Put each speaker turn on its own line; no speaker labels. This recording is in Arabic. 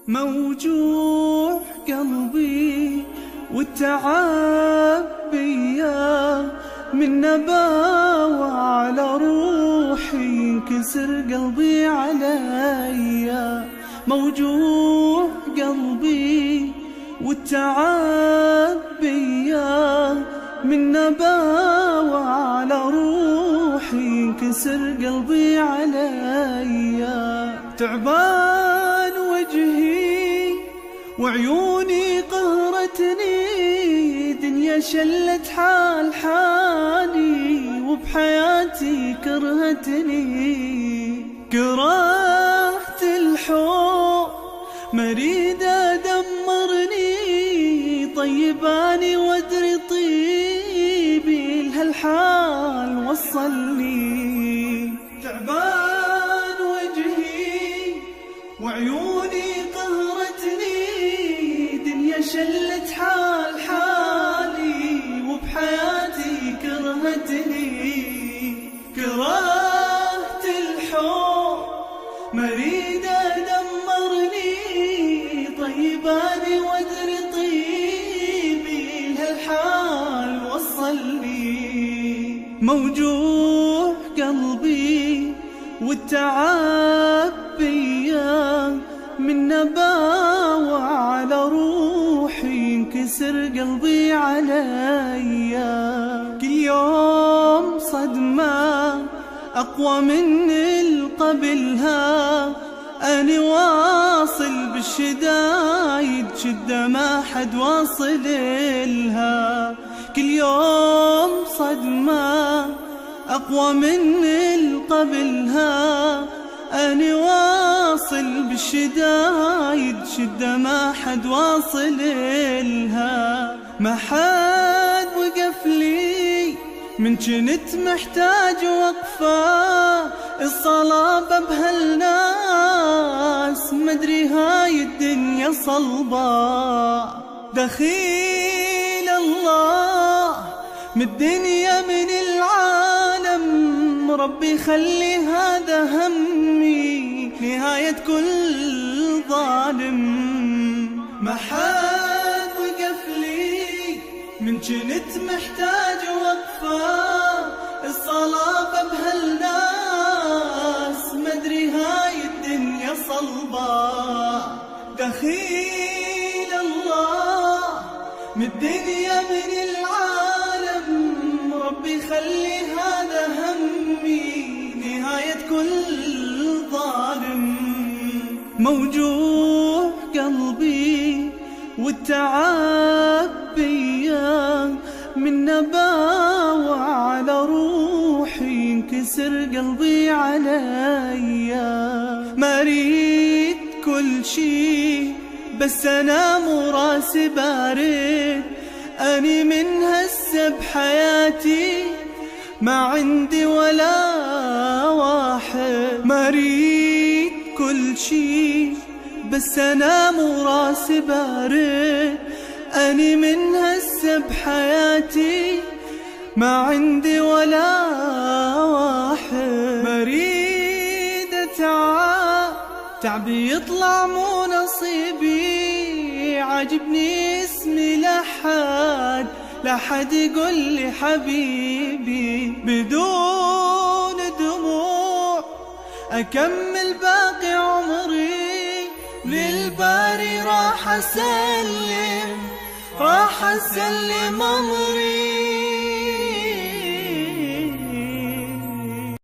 موجوع قلبي والتعب بيا، من نباوة على روحي ينكسر قلبي عليا. موجوع قلبي والتعب بيا، من نباوة على روحي ينكسر قلبي عليا. تعبان وجهي وعيوني قهرتني، دنيا شلت حال حالي وبحياتي كرهتني. كرهت الحب مريد دمرني، طيباني وادري طيبي لهالحال وصلني. تعبان وجهي وعيوني قهرتني، دنيا شلت حال حالي وبحياتي كرهتني. كرهت الحب مريد دمرني، طيباني وادري طيبي لهالحال وصلني. موجوع قلبي والتعب بيا، من نباوة على روحي ينكسر قلبي عليا. كل يوم صدمة أقوى من قبلها، أنا واصل بالشدايد شدة ما حد واصل إلها. كل يوم صدمة أقوى من قبلها، أنا واصل بالشدايد شدة ما حد واصل إلها. ما حد وقف لي من جنت محتاج وقفة، الصلابة بهالناس مدري هاي الدنيا صلبة. دخيل الله من الدنيا من العالم، ربي خلي هذا همي نهاية كل ظالم. ما حد وقف لي من جنت محتاج وقفة، الصلابة بهالناس مدري هاي الدنيا صلبة. دخيل الله من الدنيا من العالم، ربي خلي هذا همي نهاية كل ظالم. موجوع قلبي والتعب بيا، من نباوة على روحي ينكسر قلبي عليا. ما أريد كل شي بس أنا مو راسي بارد، أني من هسه بحياتي ما عندي ولا واحد. ما أريد كل شي بس أنا مو راسي بارد، أني من هسه بحياتي ما عندي ولا واحد. ما أريد أتعب تعبي يطلع مو نصيبي، عاجبني اسمي لحد يقول لي حبيبي. بدون دموع أكمل باقي عمري، للباري راح أسلم أمري.